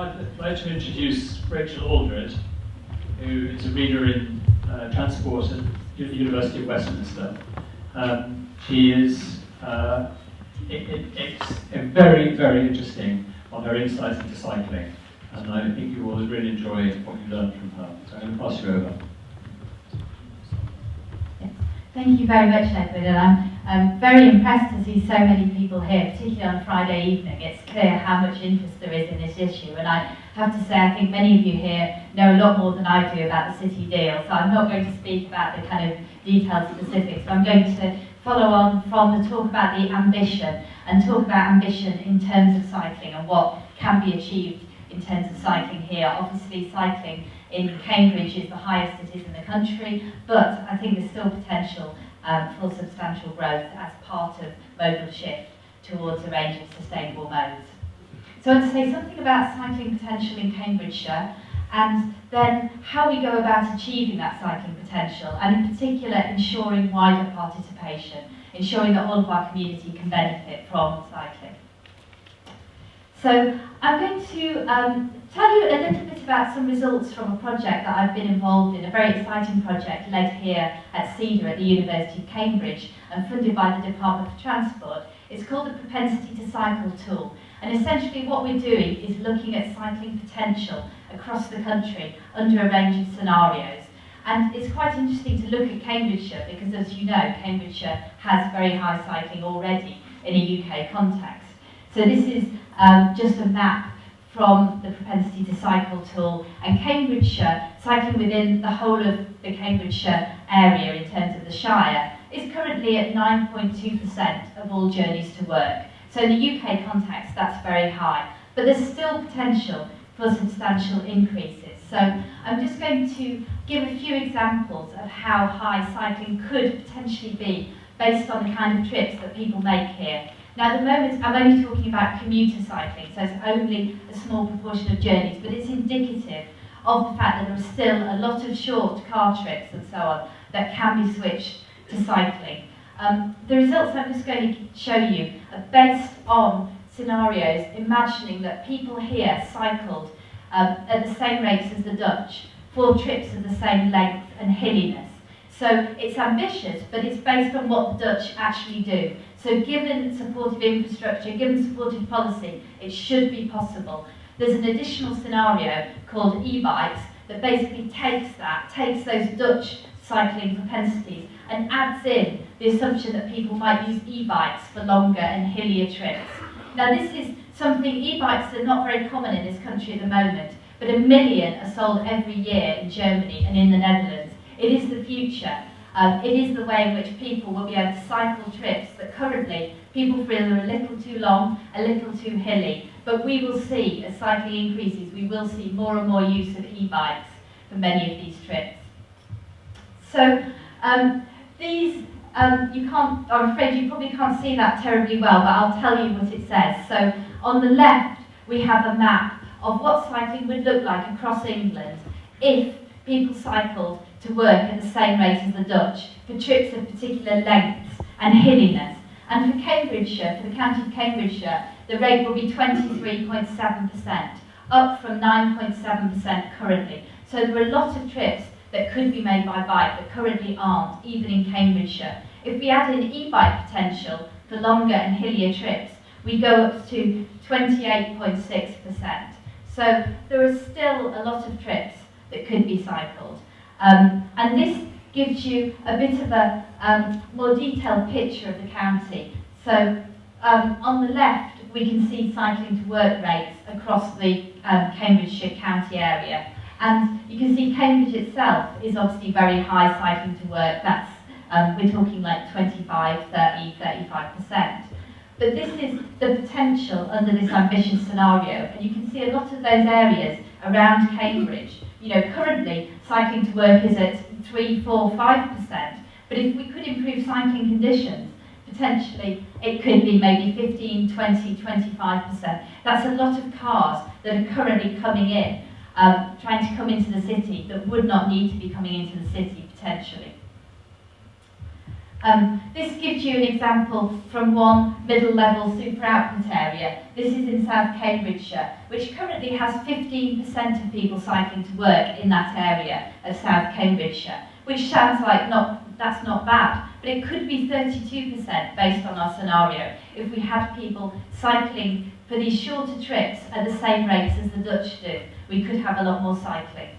I'd like to introduce Rachel Aldred, who is a reader in transport at the University of Westminster. She is very, very interesting on her insights into cycling, and I think you will really enjoy what you learned from her. So I'm going to pass you over. Thank you very much, Edward, and I'm very impressed to see so many people here, particularly on Friday evening. It's clear how much interest there is in this issue, and I have to say I think many of you here know a lot more than I do about the City Deal, so I'm not going to speak about the kind of detailed specifics. I'm going to follow on from the talk about the ambition, and talk about ambition in terms of cycling and what can be achieved in terms of cycling here. Obviously, cycling in Cambridge is the highest it is in the country, but I think there's still potential for substantial growth as part of modal shift towards a range of sustainable modes. So I want to say something about cycling potential in Cambridgeshire, and then how we go about achieving that cycling potential, and in particular ensuring wider participation, ensuring that all of our community can benefit from cycling. So I'm going to tell you a little bit about some results from a project that I've been involved in, a very exciting project led here at CEDA at the University of Cambridge and funded by the Department for Transport. It's called the Propensity to Cycle tool, and essentially what we're doing is looking at cycling potential across the country under a range of scenarios. And it's quite interesting to look at Cambridgeshire because, as you know, Cambridgeshire has very high cycling already in a UK context. So this is just a map from the Propensity to Cycle tool, and Cambridgeshire, cycling within the whole of the Cambridgeshire area in terms of the Shire, is currently at 9.2% of all journeys to work. So in the UK context, that's very high, but there's still potential for substantial increases. So I'm just going to give a few examples of how high cycling could potentially be based on the kind of trips that people make here. Now at the moment I'm only talking about commuter cycling, so it's only a small proportion of journeys, but it's indicative of the fact that there are still a lot of short car trips and so on that can be switched to cycling. The results I'm just going to show you are based on scenarios imagining that people here cycled at the same rates as the Dutch for trips of the same length and hilliness. So it's ambitious, but it's based on what the Dutch actually do. So given supportive infrastructure, given supportive policy, it should be possible. There's an additional scenario called e-bikes that basically takes those Dutch cycling propensities and adds in the assumption that people might use e-bikes for longer and hillier trips. Now this is something, e-bikes are not very common in this country at the moment, but 1 million are sold every year in Germany and in the Netherlands. It is the future. It is the way in which people will be able to cycle trips that currently people feel are a little too long, a little too hilly. But we will see, as cycling increases, we will see more and more use of e-bikes for many of these trips. So these, I'm afraid you probably can't see that terribly well, but I'll tell you what it says. So on the left, we have a map of what cycling would look like across England if people cycled to work at the same rate as the Dutch for trips of particular lengths and hilliness. And for Cambridgeshire, for the county of Cambridgeshire, the rate will be 23.7%, up from 9.7% currently. So there are a lot of trips that could be made by bike that currently aren't, even in Cambridgeshire. If we add in e-bike potential for longer and hillier trips, we go up to 28.6%. So there are still a lot of trips that could be cycled. And this gives you a bit of a more detailed picture of the county. So on the left, we can see cycling to work rates across the Cambridgeshire county area. And you can see Cambridge itself is obviously very high cycling to work. That's, we're talking like 25, 30, 35%. But this is the potential under this ambitious scenario. And you can see a lot of those areas around Cambridge. You know, currently cycling to work is at 3, 4, 5%. But if we could improve cycling conditions, potentially it could be maybe 15, 20, 25%. That's a lot of cars that are currently coming in, trying to come into the city that would not need to be coming into the city potentially. This gives you an example from one middle-level super output area. This is in South Cambridgeshire, which currently has 15% of people cycling to work in that area of South Cambridgeshire, which sounds like that's not bad, but it could be 32% based on our scenario if we had people cycling for these shorter trips at the same rates as the Dutch do. We could have a lot more cycling.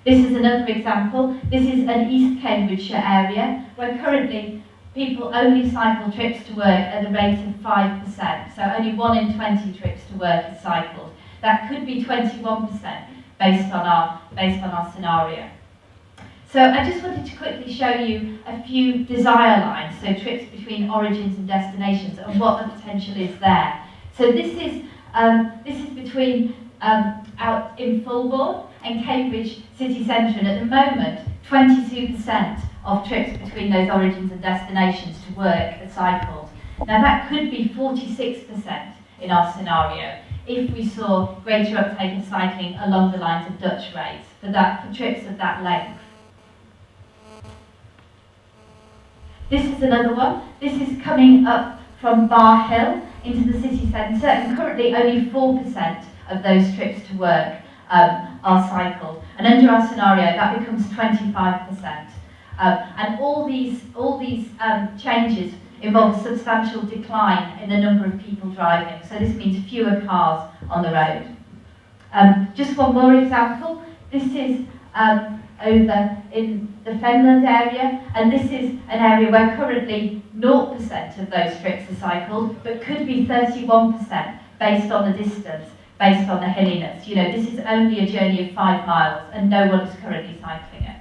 This is another example. This is an East Cambridgeshire area where currently people only cycle trips to work at the rate of 5%, so only 1 in 20 trips to work is cycled. That could be 21% based on our scenario. So I just wanted to quickly show you a few desire lines, so trips between origins and destinations, and what the potential is there. So this is between out in Fulbourn and Cambridge city centre, and at the moment 22% of trips between those origins and destinations to work are cycled. Now that could be 46% in our scenario if we saw greater uptake of cycling along the lines of Dutch rates for trips of that length. This is another one. This is coming up from Bar Hill into the city centre, and currently only 4% of those trips to work are cycled. And under our scenario, that becomes 25%. And all these changes involve a substantial decline in the number of people driving. So this means fewer cars on the road. Just one more example. This is over in the Fenland area, and this is an area where currently 0% of those trips are cycled, but could be 31% based on the distance, based on the hilliness. You know, this is only a journey of 5 miles, and no one is currently cycling it.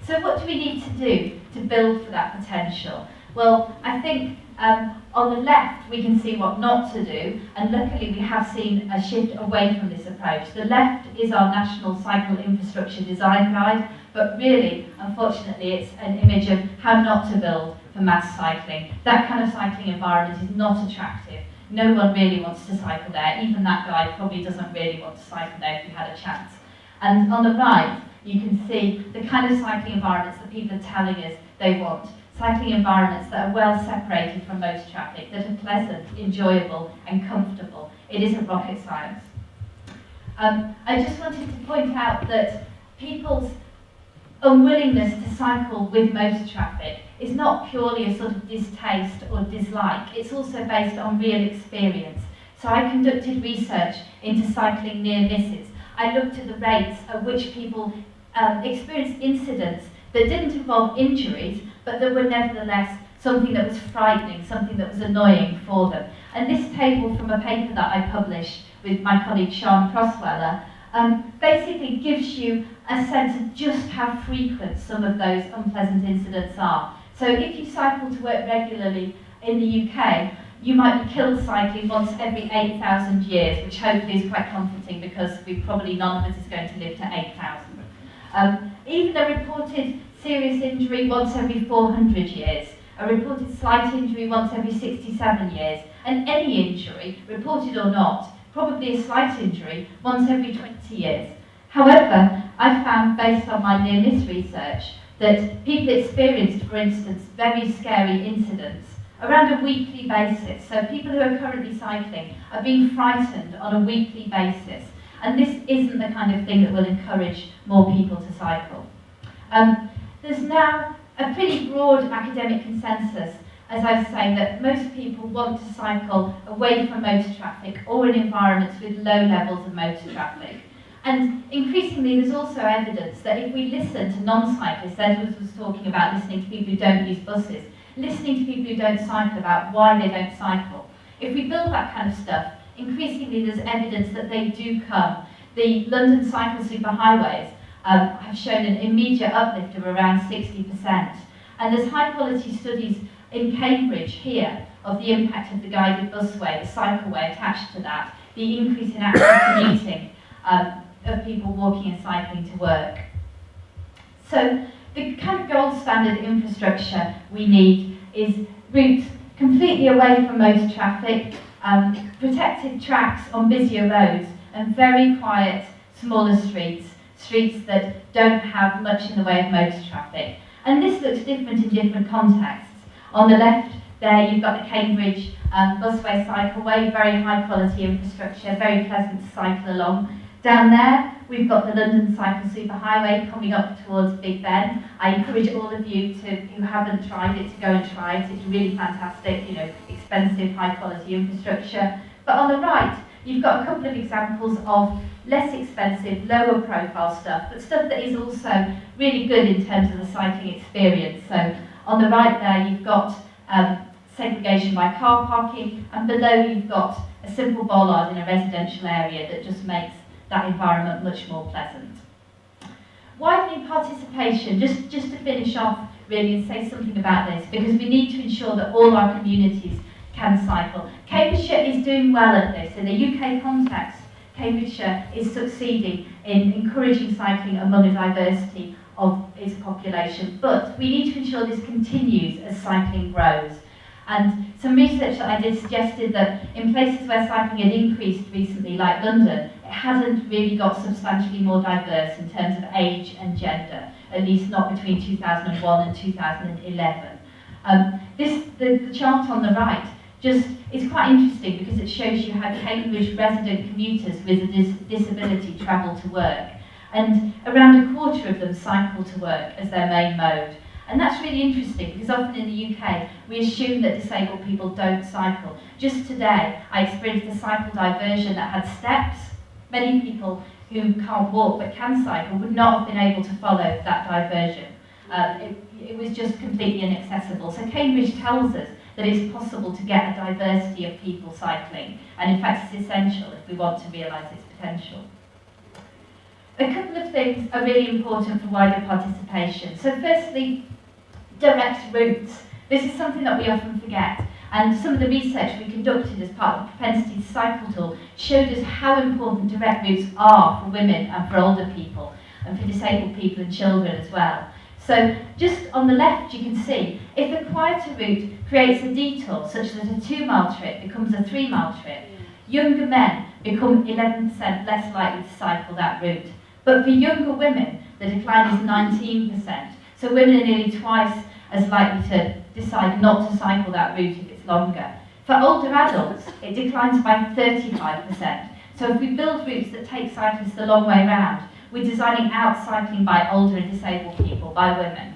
So what do we need to do to build for that potential? Well, I think on the left we can see what not to do, and luckily we have seen a shift away from this approach. The left is our National Cycle Infrastructure Design Guide, but really, unfortunately, it's an image of how not to build for mass cycling. That kind of cycling environment is not attractive. No one really wants to cycle there. Even that guide probably doesn't really want to cycle there if you had a chance. And on the right, you can see the kind of cycling environments that people are telling us they want. Cycling environments that are well separated from motor traffic, that are pleasant, enjoyable and comfortable. It isn't rocket science. I just wanted to point out that people's unwillingness to cycle with motor traffic is not purely a sort of distaste or dislike. It's also based on real experience. So I conducted research into cycling near misses. I looked at the rates at which people experienced incidents that didn't involve injuries, but that were nevertheless something that was frightening, something that was annoying for them. And this table from a paper that I published with my colleague Sean Crossweller basically gives you a sense of just how frequent some of those unpleasant incidents are. So if you cycle to work regularly in the UK, you might be killed cycling once every 8,000 years, which hopefully is quite comforting because probably none of us is going to live to 8,000. Even a reported serious injury once every 400 years, a reported slight injury once every 67 years, and any injury, reported or not, probably a slight injury, once every 20 years. However, I found, based on my near-miss research, that people experienced, for instance, very scary incidents around a weekly basis. So people who are currently cycling are being frightened on a weekly basis. And this isn't the kind of thing that will encourage more people to cycle. There's now a pretty broad academic consensus, as I was saying, that most people want to cycle away from motor traffic or in environments with low levels of motor traffic. And increasingly there's also evidence that if we listen to non-cyclists, Edward was talking about listening to people who don't use buses, listening to people who don't cycle about why they don't cycle. If we build that kind of stuff, increasingly there's evidence that they do come. The London cycle superhighways have shown an immediate uplift of around 60%. And there's high quality studies in Cambridge here of the impact of the guided busway, the cycleway attached to that, the increase in active commuting of people walking and cycling to work. So the kind of gold standard infrastructure we need is routes completely away from motor traffic, protected tracks on busier roads, and very quiet, smaller streets that don't have much in the way of motor traffic. And this looks different in different contexts. On the left there you've got the Cambridge busway cycleway, very high quality infrastructure, very pleasant to cycle along. Down there we've got the London Cycle Superhighway coming up towards Big Ben. I encourage all of you who haven't tried it to go and try it. It's really fantastic, expensive, high quality infrastructure. But on the right you've got a couple of examples of less expensive, lower profile stuff, but stuff that is also really good in terms of the cycling experience. So on the right there you've got segregation by car parking, and below you've got a simple bollard in a residential area that just makes that environment much more pleasant. Widening participation, just to finish off really and say something about this, because we need to ensure that all our communities can cycle. Cambridgeshire is doing well at this. In the UK context, Cambridgeshire is succeeding in encouraging cycling among a diversity of its population, but we need to ensure this continues as cycling grows. And some research that I did suggested that in places where cycling had increased recently, like London, it hasn't really got substantially more diverse in terms of age and gender, at least not between 2001 and 2011. The chart on the right just is quite interesting because it shows you how Cambridge resident commuters with a disability travel to work. And around a quarter of them cycle to work as their main mode. And that's really interesting because often in the UK we assume that disabled people don't cycle. Just today I experienced a cycle diversion that had steps. Many people who can't walk but can cycle would not have been able to follow that diversion. It was just completely inaccessible. So Cambridge tells us that it's possible to get a diversity of people cycling, and in fact it's essential if we want to realise its potential. A couple of things are really important for wider participation. So firstly, direct routes. This is something that we often forget, and some of the research we conducted as part of the propensity to cycle tool showed us how important direct routes are for women and for older people, and for disabled people and children as well. So just on the left you can see, if a quieter route creates a detour such that a 2-mile trip becomes a 3-mile trip, younger men become 11% less likely to cycle that route. But for younger women, the decline is 19%. So women are nearly twice as likely to decide not to cycle that route if it's longer. For older adults, it declines by 35%. So if we build routes that take cyclists the long way round, we're designing out cycling by older and disabled people, by women.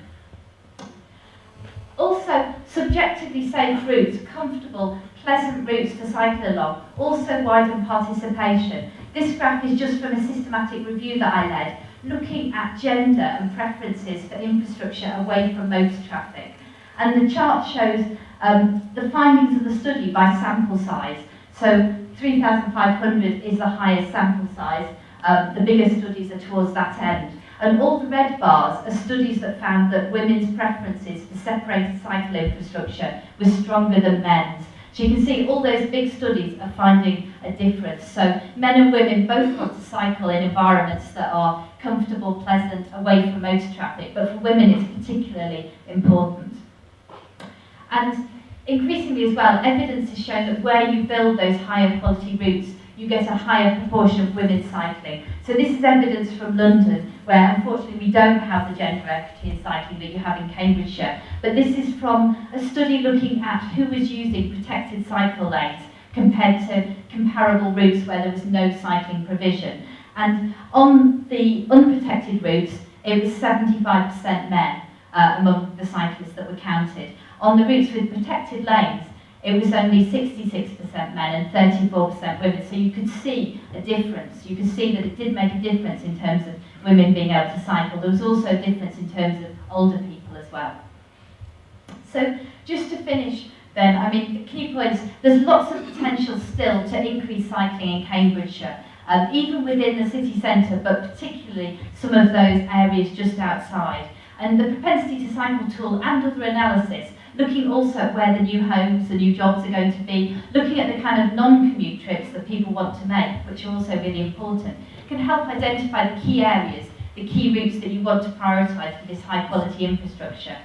Also, subjectively safe routes, comfortable, pleasant routes to cycle along, also widen participation. This graph is just from a systematic review that I led, looking at gender and preferences for infrastructure away from motor traffic. And the chart shows the findings of the study by sample size. So 3,500 is the highest sample size. The bigger studies are towards that end. And all the red bars are studies that found that women's preferences for separated cycle infrastructure was stronger than men's. So you can see all those big studies are finding a difference. So men and women both want to cycle in environments that are comfortable, pleasant, away from motor traffic, but for women it's particularly important. And increasingly as well, evidence has shown that where you build those higher quality routes, you get a higher proportion of women cycling. So this is evidence from London, where unfortunately we don't have the gender equity in cycling that you have in Cambridgeshire. But this is from a study looking at who was using protected cycle lanes compared to comparable routes where there was no cycling provision. And on the unprotected routes, it was 75% men among the cyclists that were counted. On the routes with protected lanes, it was only 66% men and 34% women. So you could see a difference. You could see that it did make a difference in terms of women being able to cycle. There was also a difference in terms of older people as well. So just to finish then, I mean, the key point is there's lots of potential still to increase cycling in Cambridgeshire, even within the city centre, but particularly some of those areas just outside. And the propensity to cycle tool and other analysis, looking also at where the new homes, the new jobs are going to be, looking at the kind of non-commute trips that people want to make, which are also really important, can help identify the key areas, the key routes that you want to prioritise for this high quality infrastructure.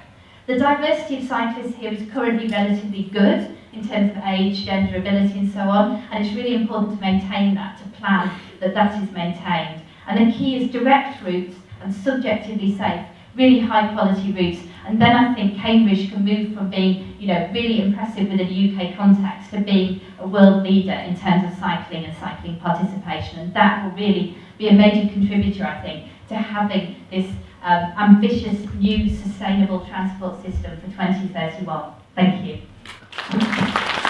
The diversity of cyclists here is currently relatively good in terms of age, gender, ability and so on, and it's really important to maintain that, to plan that that is maintained. And the key is direct routes and subjectively safe, really high quality routes. And then I think Cambridge can move from being, really impressive within a UK context to being a world leader in terms of cycling and cycling participation. And that will really be a major contributor, I think, to having this ambitious new sustainable transport system for 2031. Thank you.